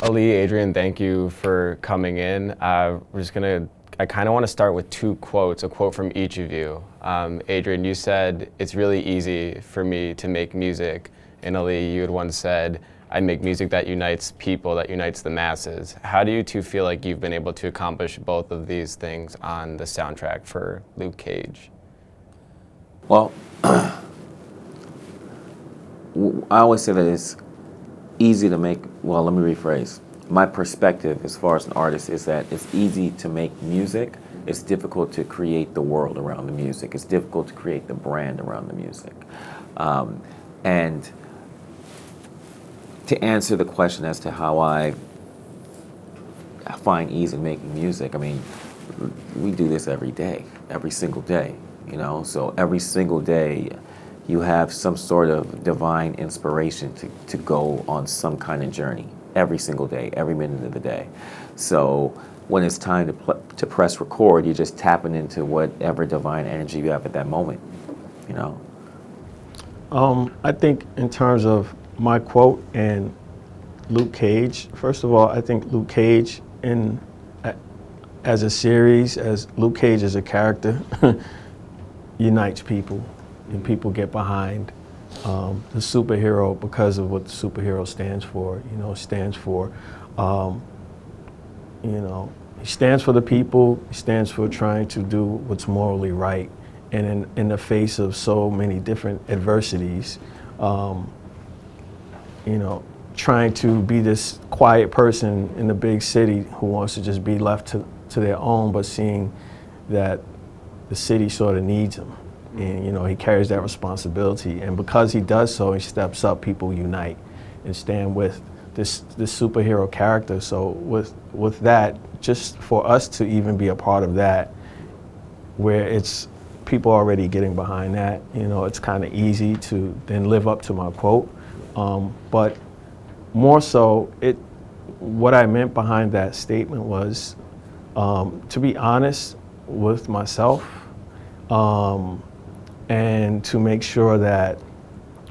Ali, Adrian, thank you for coming in. I kind of want to start with two quotes, a quote from each of you. Adrian, you said, "It's really easy for me to make music." And Ali, you had once said, "I make music that unites people, that unites the masses." How do you two feel like you've been able to accomplish both of these things on the soundtrack for Luke Cage? Well, I always say that it's easy to make, well, let me rephrase. My perspective as far as an artist is that it's easy to make music. It's difficult to create the world around the music. It's difficult to create the brand around the music. And to answer the question as to how I find ease in making music, I mean, we do this every day, every single day, you know? So every single day, you have some sort of divine inspiration to go on some kind of journey every single day, every minute of the day. So when it's time to press record, you're just tapping into whatever divine energy you have at that moment, you know? I think in terms of my quote and Luke Cage, first of all, I think Luke Cage as a series, as Luke Cage as a character, unites people. And people get behind the superhero because of what the superhero stands for. You know, stands for, he stands for the people. He stands for trying to do what's morally right. And in the face of so many different adversities, trying to be this quiet person in the big city who wants to just be left to their own, but seeing that the city sort of needs him. And he carries that responsibility, and because he does so, he steps up. People unite and stand with this superhero character. So with that, just for us to even be a part of that, where it's people already getting behind that, it's kind of easy to then live up to my quote. But more so, what I meant behind that statement was to be honest with myself. And to make sure that,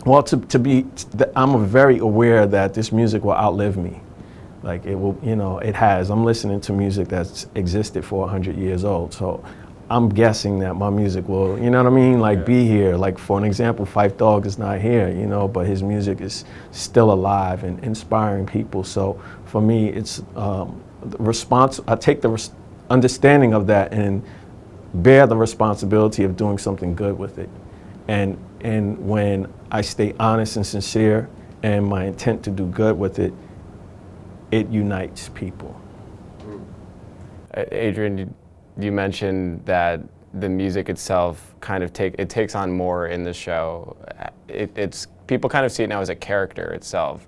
I'm very aware that this music will outlive me. Like it will, it has. I'm listening to music that's existed for 100 years old. So I'm guessing that my music will, be here. Like for an example, Phife Dawg is not here, but his music is still alive and inspiring people. So for me, it's the response, I take the understanding of that and bear the responsibility of doing something good with it. And when I stay honest and sincere and my intent to do good with it, it unites people. Adrian, you mentioned that the music itself kind of takes on more in the show. It's people kind of see it now as a character itself.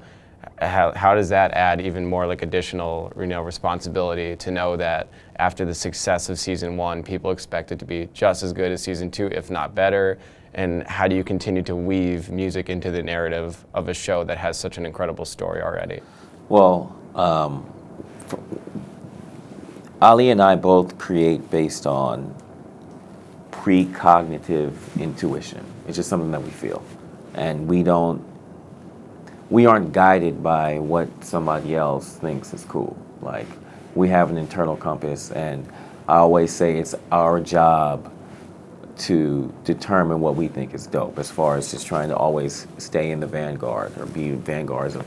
How does that add even more like additional responsibility to know that after the success of season 1, people expect it to be just as good as season 2, if not better? And how do you continue to weave music into the narrative of a show that has such an incredible story already? Well, Ali and I both create based on precognitive intuition. It's just something that we feel. And we aren't guided by what somebody else thinks is cool. Like, we have an internal compass, and I always say it's our job to determine what we think is dope, as far as just trying to always stay in the vanguard or be vanguards of,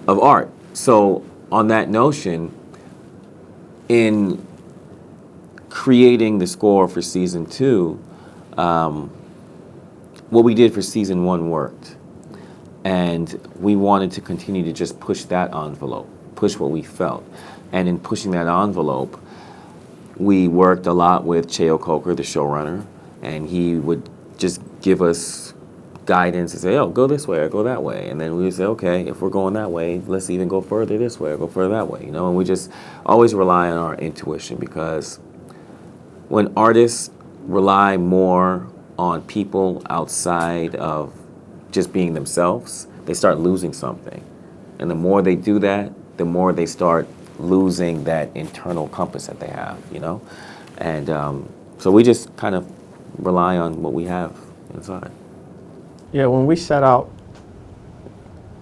of art. So on that notion, in creating the score for season 2, what we did for season 1 worked. And we wanted to continue to just push that envelope, push what we felt. And in pushing that envelope, we worked a lot with Cheo Coker, the showrunner, and he would just give us guidance and say, oh, go this way or go that way. And then we would say, okay, if we're going that way, let's even go further this way or go further that way, And we just always rely on our intuition, because when artists rely more on people outside of just being themselves, they start losing something. And the more they do that, the more they start losing that internal compass that they have, And so we just kind of rely on what we have inside. Yeah, when we set out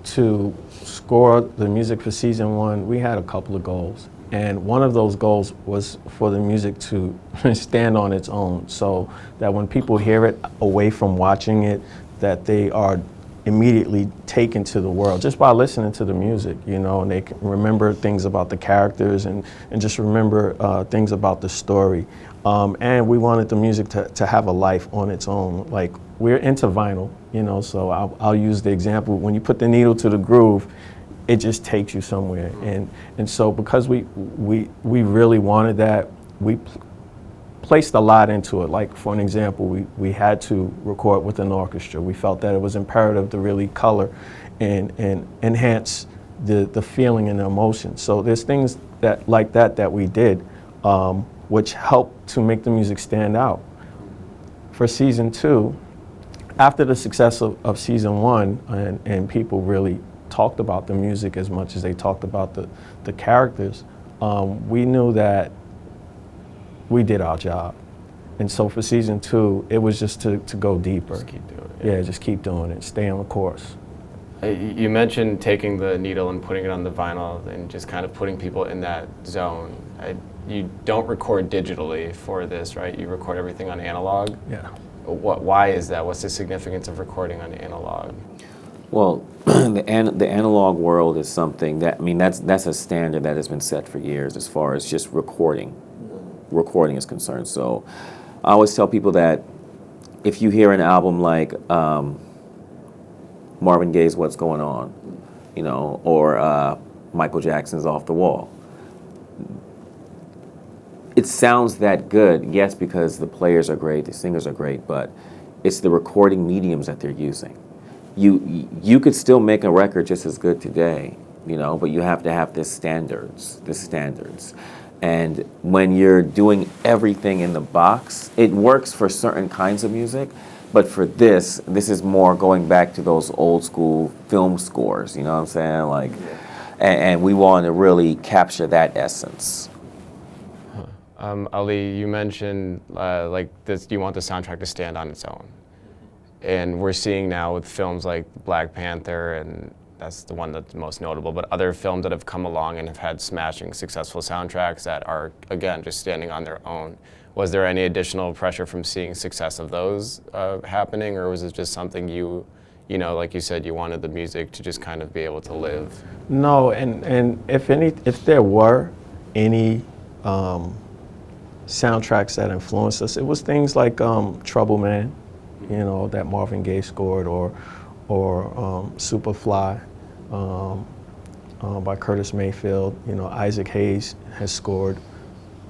to score the music for season 1, we had a couple of goals. And one of those goals was for the music to stand on its own, so that when people hear it away from watching it, that they are immediately taken to the world just by listening to the music, you know, and they can remember things about the characters and just remember things about the story. And we wanted the music to have a life on its own. Like, we're into vinyl, you know, so I'll use the example. When you put the needle to the groove, it just takes you somewhere. And so because we really wanted that, we placed a lot into it. Like, for an example, we had to record with an orchestra. We felt that it was imperative to really color and enhance the feeling and the emotion. So there's things like that we did, which helped to make the music stand out. For season 2, after the success of season 1, and people really talked about the music as much as they talked about the characters, we knew that we did our job. And so for season 2, it was just to go deeper. Just keep doing it. Yeah, just keep doing it, stay on the course. You mentioned taking the needle and putting it on the vinyl and just kind of putting people in that zone. You don't record digitally for this, right? You record everything on analog. Yeah. Why is that? What's the significance of recording on analog? Well, the analog world is something that, I mean, that's a standard that has been set for years as far as just recording is concerned. So I always tell people that if you hear an album like Marvin Gaye's What's Going On, you know, or Michael Jackson's Off the Wall, it sounds that good, yes, because the players are great, the singers are great, but it's the recording mediums that they're using. You could still make a record just as good today, you know, but you have to have the standards. And when you're doing everything in the box, it works for certain kinds of music, but for this is more going back to those old school film scores, you know what I'm saying? Like, and we want to really capture that essence. Ali, you mentioned like this, you want the soundtrack to stand on its own. And we're seeing now with films like Black Panther, and that's the one that's most notable, but other films that have come along and have had smashing successful soundtracks that are, again, just standing on their own. Was there any additional pressure from seeing success of those happening, or was it just something you know, like you said, you wanted the music to just kind of be able to live? No, and if there were any soundtracks that influenced us, it was things like Trouble Man, you know, that Marvin Gaye scored, or Superfly by Curtis Mayfield. You know, Isaac Hayes has scored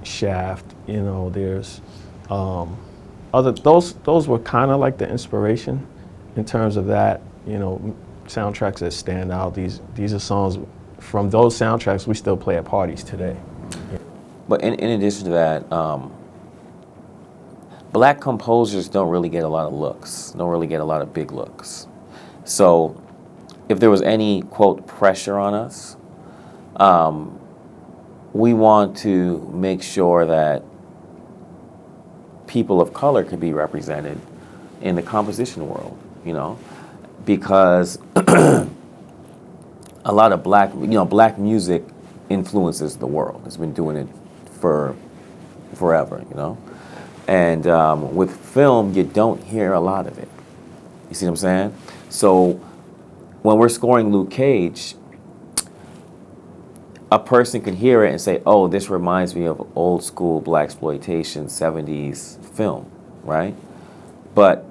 Shaft. You know, there's those were kind of like the inspiration in terms of that. You know, soundtracks that stand out. These are songs from those soundtracks we still play at parties today. But in addition to that, black composers don't really get a lot of looks, don't really get a lot of big looks. So if there was any, quote, pressure on us, we want to make sure that people of color could be represented in the composition world, you know, because a lot of black music influences the world. It's been doing it for forever, you know. And with film, you don't hear a lot of it. You see what I'm saying? So when we're scoring Luke Cage, a person can hear it and say, oh, this reminds me of old school blaxploitation 70s film, right? But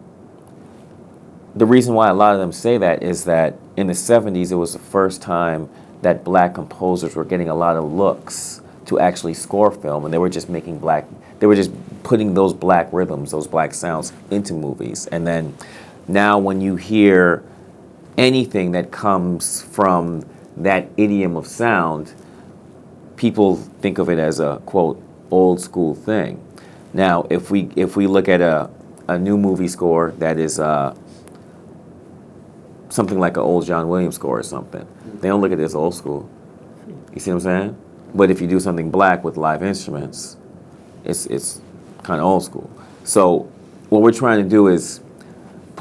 the reason why a lot of them say that is that in the 70s, it was the first time that black composers were getting a lot of looks to actually score film, and they were just putting those black rhythms, those black sounds into movies. And then now when you hear anything that comes from that idiom of sound, people think of it as a, quote, old school thing. Now, if we look at a new movie score that is something like an old John Williams score or something, they don't look at this old school. You see what I'm saying? But if you do something black with live instruments, it's kind of old school. So what we're trying to do is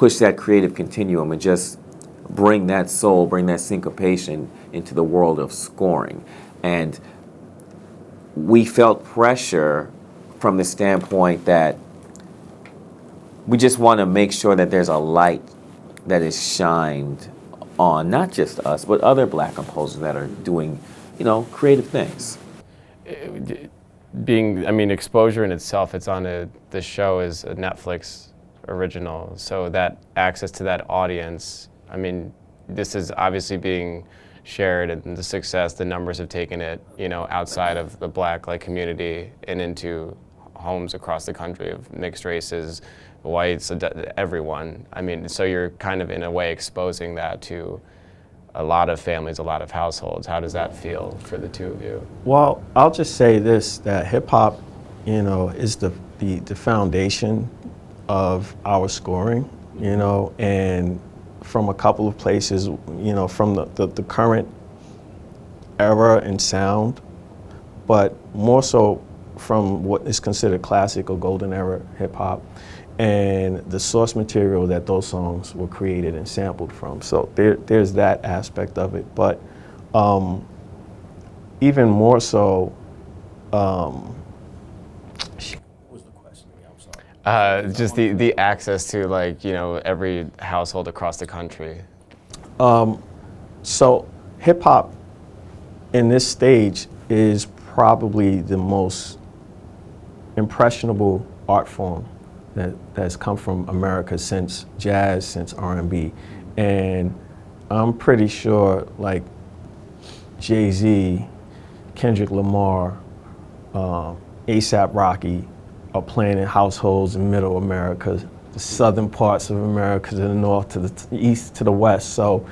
push that creative continuum and just bring that soul, bring that syncopation into the world of scoring. And we felt pressure from the standpoint that we just want to make sure that there's a light that is shined on not just us, but other black composers that are doing, creative things. Exposure in itself, it's on the show is a Netflix original, so that access to that audience, this is obviously being shared, and the success, the numbers have taken it, outside of the black community and into homes across the country of mixed races, whites, everyone. So you're kind of in a way exposing that to a lot of families, a lot of households. How does that feel for the two of you? Well, I'll just say this, that hip hop, is the foundation of our scoring, and from a couple of places, from the current era and sound, but more so from what is considered classic or golden era hip hop, and the source material that those songs were created and sampled from. So there's that aspect of it. But even more so, what was the question again? I'm sorry. Just the access to every household across the country. So hip hop in this stage is probably the most impressionable art form that's come from America since jazz, since R&B. And I'm pretty sure Jay-Z, Kendrick Lamar, A$AP Rocky are playing in households in middle America, the southern parts of America, to the north, to the east, to the west. So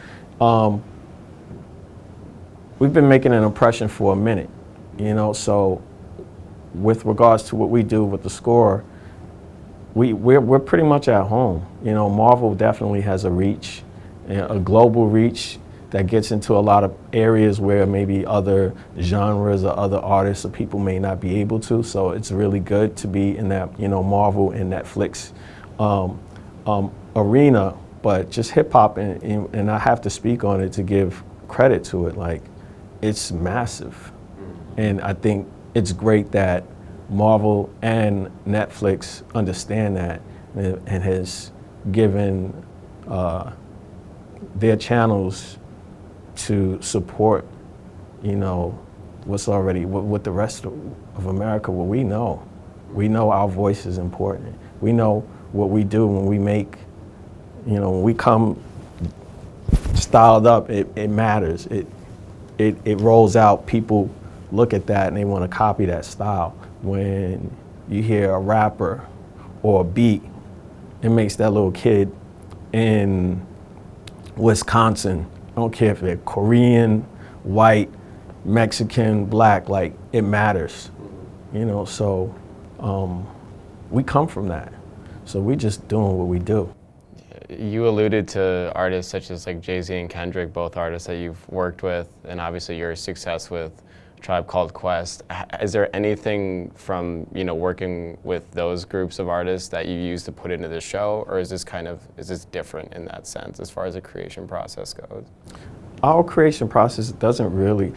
we've been making an impression for a minute, so with regards to what we do with the score, we're pretty much at home. Marvel definitely has a reach, a global reach that gets into a lot of areas where maybe other genres or other artists or people may not be able to. So it's really good to be in that, Marvel and Netflix arena. But just hip hop, and I have to speak on it to give credit to it. It's massive, and I think it's great that Marvel and Netflix understand that and has given their channels to support, what's already, what the rest of America, what we know. We know our voice is important. We know what we do when we make, when we come styled up, it matters. It rolls out, people look at that and they want to copy that style. When you hear a rapper or a beat, it makes that little kid in Wisconsin, I don't care if they're Korean, white, Mexican, black, it matters, so we come from that. So we just doing what we do. You alluded to artists such as Jay-Z and Kendrick, both artists that you've worked with, and obviously your success with Tribe Called Quest. Is there anything from working with those groups of artists that you use to put into the show, or is this different in that sense as far as the creation process goes? Our creation process doesn't really,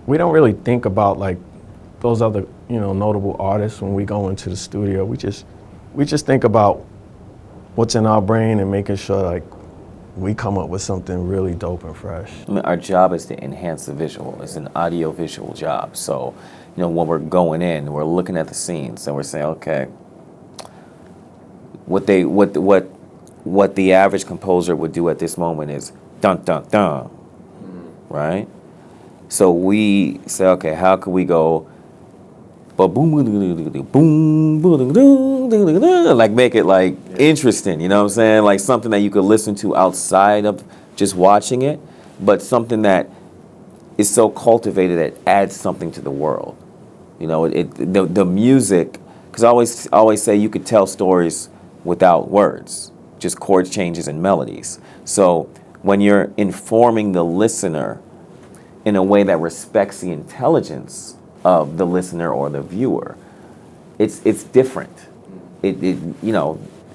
we don't really think about those other notable artists when we go into the studio. We just think about what's in our brain and making sure we come up with something really dope and fresh. Our job is to enhance the visual. It's an audio-visual job. So, when we're going in, we're looking at the scenes and we're saying, okay, what the average composer would do at this moment is dun dun dun, right? So we say, okay, how can we go boom, make it interesting, you know what I'm saying? Something that you could listen to outside of just watching it, but something that is so cultivated that adds something to the world. The music, because I always say you could tell stories without words, just chord changes and melodies. So when you're informing the listener in a way that respects the intelligence of the listener or the viewer, it's different.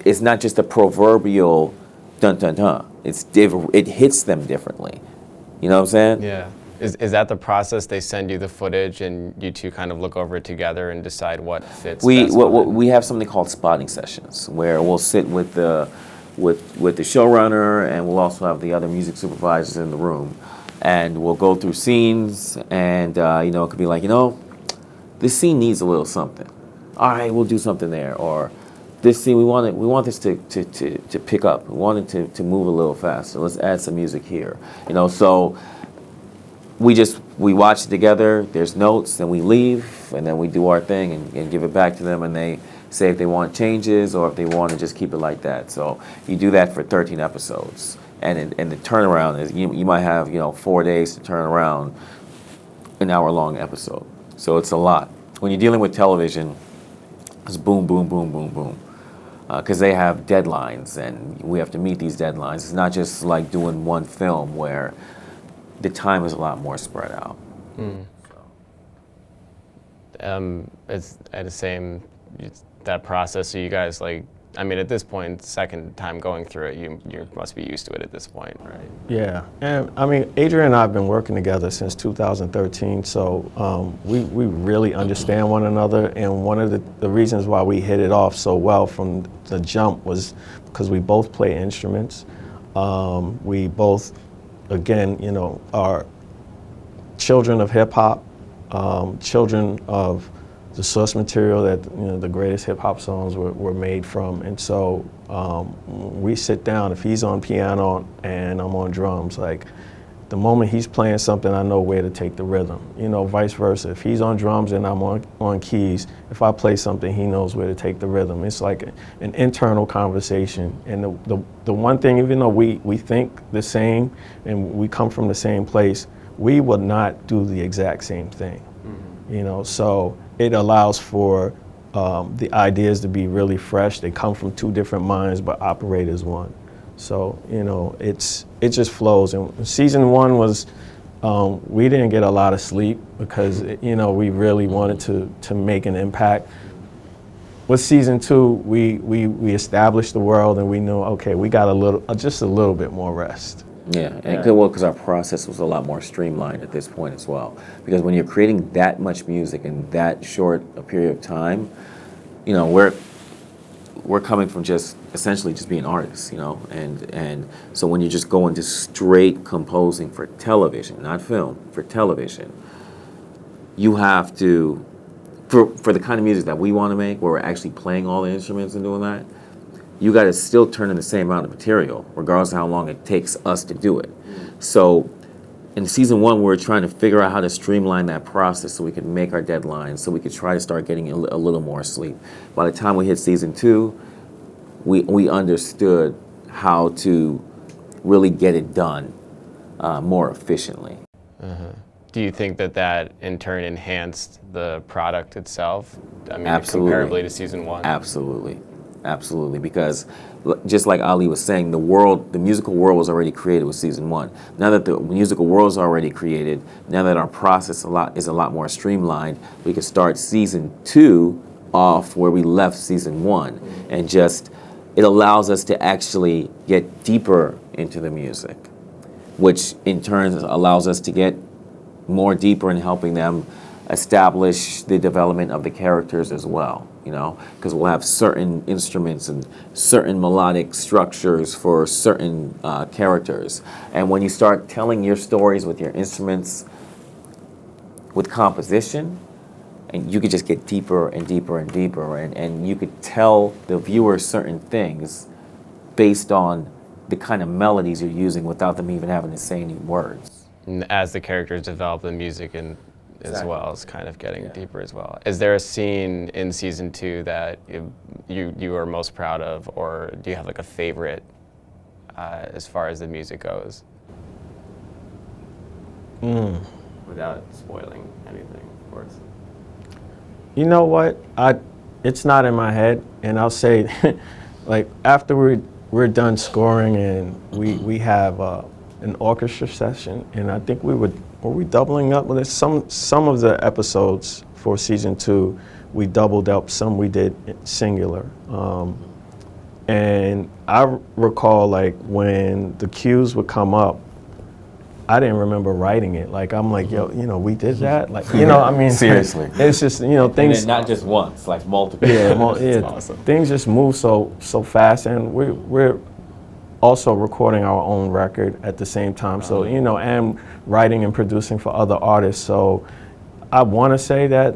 it's not just a proverbial dun dun dun. It's it hits them differently. You know what I'm saying? Yeah. Is that the process? They send you the footage and you two kind of look over it together and decide what fits best We have something called spotting sessions where we'll sit with the showrunner, and we'll also have the other music supervisors in the room, and we'll go through scenes, and you know, it could be like, you know, this scene needs a little something. All right, we'll do something there. Or this scene, we want this to pick up. We want it to move a little faster. Let's add some music here. You know, so we watch it together. There's notes, then we leave, and then we do our thing and give it back to them, and they say if they want changes or if they want to just keep it like that. So you do that for 13 episodes, and the turnaround is you might have, you know, 4 days to turn around an hour-long episode. So it's a lot. When you're dealing with television, it's boom, boom, boom, boom, boom. Because they have deadlines, and we have to meet these deadlines. It's not just like doing one film where the time is a lot more spread out. It's at the same, that process, so you guys, like, I mean, at this point, second time going through it, you must be used to it at this point, right? Yeah, and I mean, Adrian and I have been working together since 2013, so we really understand one another, and one of the reasons why we hit it off so well from the jump was because we both play instruments. We both, again, you know, are children of hip hop, children of the source material that, you know, the greatest hip hop songs were made from. And so we sit down, if he's on piano and I'm on drums, like the moment he's playing something, I know where to take the rhythm. You know, vice versa. If he's on drums and I'm on keys, if I play something, he knows where to take the rhythm. It's like an internal conversation. And the one thing, even though we think the same and we come from the same place, we will not do the exact same thing. You know, so it allows for the ideas to be really fresh. They come from two different minds but operate as one. So, you know, it just flows. And season one was, we didn't get a lot of sleep because, you know, we really wanted to make an impact. With season two, we established the world and we knew, okay, we got just a little bit more rest. Yeah, and because our process was a lot more streamlined at this point as well. Because when you're creating that much music in that short a period of time, you know, we're coming from just essentially just being artists, you know, and so when you just go into straight composing for television, not film, for television, you have to, for the kind of music that we want to make, where we're actually playing all the instruments and doing that, you got to still turn in the same amount of material, regardless of how long it takes us to do it. So in season one, we're trying to figure out how to streamline that process so we can make our deadlines, so we could try to start getting a little more sleep. By the time we hit season two, we understood how to really get it done more efficiently. Do you think that in turn enhanced the product itself? I mean, Absolutely. Comparably to season one? Absolutely. Absolutely, because just like Ali was saying, the musical world was already created with season one. Now that the musical world is already created, now that our process is a lot more streamlined, we can start season two off where we left season one, and just it allows us to actually get deeper into the music, which in turn allows us to get more deeper in helping them establish the development of the characters as well, you know, because we'll have certain instruments and certain melodic structures for certain characters. And when you start telling your stories with your instruments, with composition, and you could just get deeper and deeper and deeper, and you could tell the viewer certain things based on the kind of melodies you're using without them even having to say any words. And as the characters develop, the music and as Exactly. well is kind of getting deeper as well. Is there a scene in season two that you are most proud of, or do you have like a favorite as far as the music goes? Without spoiling anything, of course. You know what? It's not in my head, and I'll say, like after we're done scoring and we have an orchestra session, and I think were we doubling up with it? Some of the episodes for season two, we doubled up. Some we did singular, And I recall like when the cues would come up, I didn't remember writing it. Like I'm like, yo, you know, we did that. Like, you know, I mean, Seriously. it's just, you know, And things. then not just once, like multiple. Yeah, times. yeah. awesome. Things just move so fast, and we're also recording our own record at the same time. So you know, and writing and producing for other artists. So I want to say that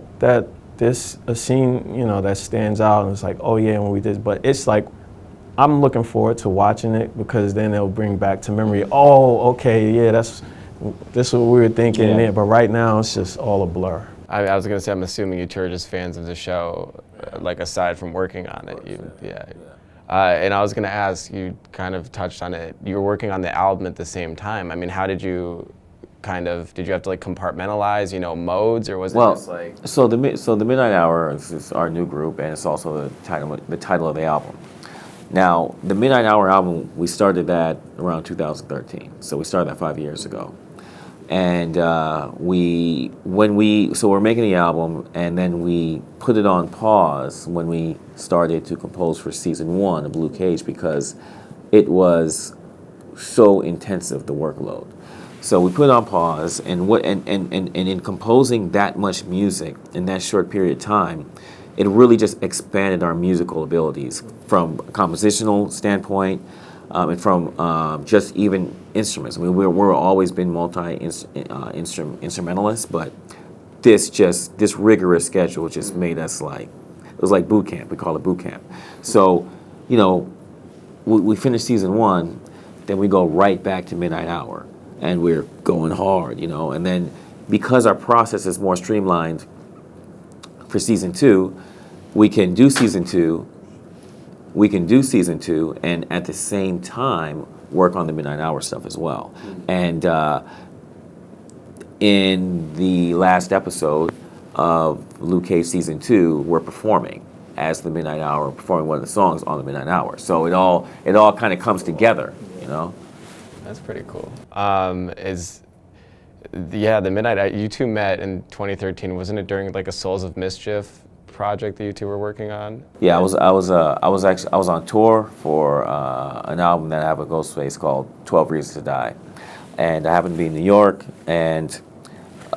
this a scene, you know, that stands out, and it's like, oh yeah, when we did, but it's like, I'm looking forward to watching it because then it'll bring back to memory, oh, okay, yeah, this is what we were thinking, Yeah. yeah. But right now it's just all a blur. I was gonna say, I'm assuming you two are just fans of the show, like aside from working on it. Yeah. And I was gonna ask, you kind of touched on it. You were working on the album at the same time. I mean, how did you did you have to like compartmentalize, you know, modes, or was it Well, just like? so the Midnight Hour is our new group, and it's also the title of the album. Now, the Midnight Hour album, we started that around 2013. So we started that 5 years ago. And so we're making the album, and then we put it on pause when we started to compose for season 1 of Blue Cage because it was so intensive, the workload. So we put it on pause, and in composing that much music in that short period of time, it really just expanded our musical abilities from a compositional standpoint, and from just even instruments. I mean, we're always been instrumentalists, but this rigorous schedule just made us like, it was like boot camp. We call it boot camp. So, you know, we finish season 1, then we go right back to Midnight Hour, and we're going hard, you know. And then because our process is more streamlined for season 2, we can do season 2, and at the same time work on the Midnight Hour stuff as well. And in the last episode of Luke Cage season 2, we're performing as the Midnight Hour, performing one of the songs on the Midnight Hour. So it all kind of comes together, you know. That's pretty cool. The Midnight, you two met in 2013. Wasn't it during like a Souls of Mischief project that you two were working on? Yeah, I was on tour for an album that I have a Ghostface called 12 Reasons to Die, and I happened to be in New York, and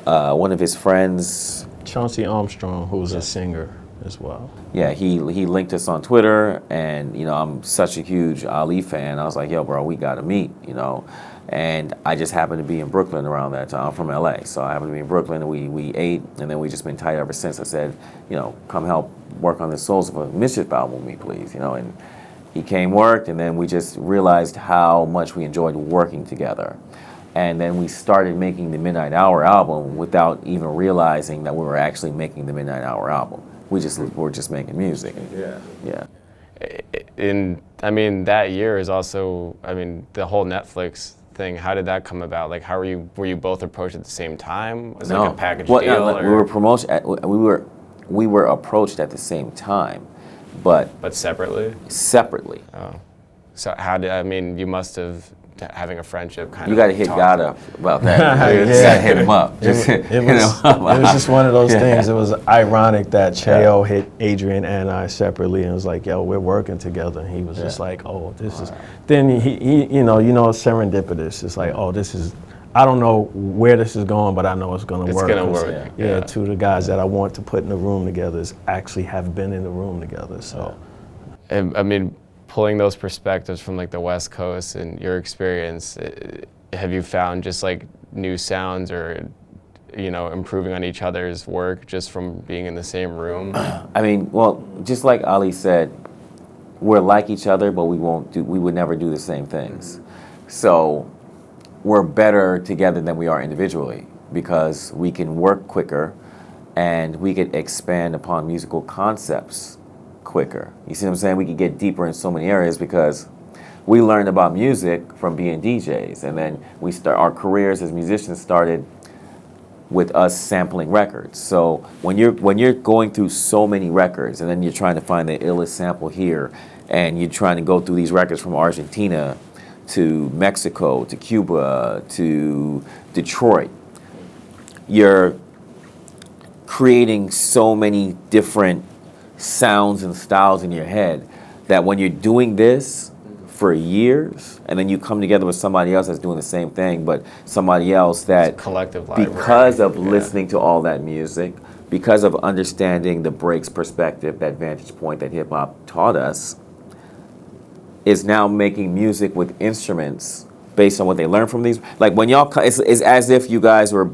one of his friends, Chauncey Armstrong, who's a singer as well. yeah, he linked us on Twitter, and you know, I'm such a huge Ali fan. I was like, yo, bro, we gotta meet, you know. And I just happened to be in Brooklyn around that time. I'm from LA, so I happened to be in Brooklyn, and we ate, and then we just been tight ever since. I said, you know, come help work on this Souls of a Mischief album with me, please, you know. And he came, worked, and then we just realized how much we enjoyed working together. And then we started making the Midnight Hour album without even realizing that we were actually making the Midnight Hour album. We were just making music. Yeah. I mean, that year is also, I mean, the whole Netflix thing. How did that come about? Like, were you both approached at the same time? Was it like a package deal? We were approached at the same time, but separately. Separately. Oh, so you must have having a friendship kind You of. got to hit God up about that. You Yeah. got to hit him up. It was just one of those things. It was ironic that Cheo hit Adrian and I separately and was like, yo, we're working together. And he was just like, oh, this is. Then he you know, serendipitous. It's like, oh, this is. I don't know where this is going, but I know it's going to work. It's going to work. Yeah, two of the guys that I want to put in the room together actually have been in the room together. So. And, I mean, pulling those perspectives from like the West Coast and your experience, have you found just like new sounds or, you know, improving on each other's work just from being in the same room? I mean, well, just like Ali said, we're like each other, but we would never do the same things. So we're better together than we are individually because we can work quicker and we can expand upon musical concepts quicker. You see what I'm saying? We could get deeper in so many areas because we learned about music from being DJs, and then our careers as musicians started with us sampling records. So when you're going through so many records, and then you're trying to find the illest sample here, and you're trying to go through these records from Argentina to Mexico to Cuba to Detroit, you're creating so many different sounds and styles in your head that when you're doing this for years, and then you come together with somebody else that's doing the same thing, but somebody else that, collective library. because of listening to all that music, because of understanding the breaks perspective, that vantage point that hip hop taught us, is now making music with instruments based on what they learned from these. Like when y'all, it's as if you guys were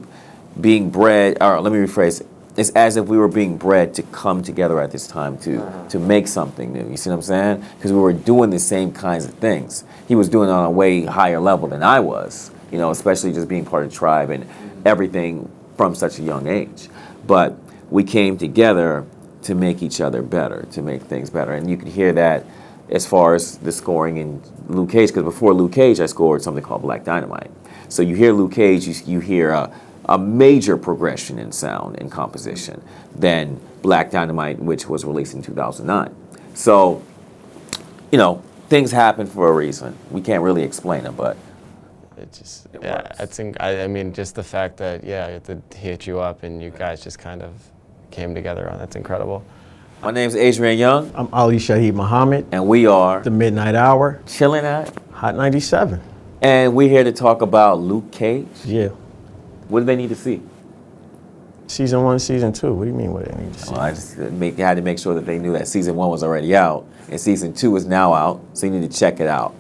being bred, or let me rephrase, it's as if we were being bred to come together at this time to make something new. You see what I'm saying? Because we were doing the same kinds of things. He was doing it on a way higher level than I was, you know, especially just being part of the tribe and everything from such a young age. But we came together to make each other better, to make things better. And you could hear that as far as the scoring in Luke Cage, because before Luke Cage, I scored something called Black Dynamite. So you hear Luke Cage, you hear a major progression in sound and composition than Black Dynamite, which was released in 2009. So, you know, things happen for a reason. We can't really explain it, but It just, It yeah, works. I think, I mean, just the fact that, yeah, it hit you up and you guys just kind of came together on, that's incredible. my name's Adrian Younge, I'm Ali Shaheed Muhammad, and we are the Midnight Hour, chilling at, Hot 97. and we're here to talk about Luke Cage. Yeah. What do they need to see? Season 1, Season 2. What do you mean what they need to see? Well, I just had to make sure that they knew that season 1 was already out, and season 2 is now out, so you need to check it out.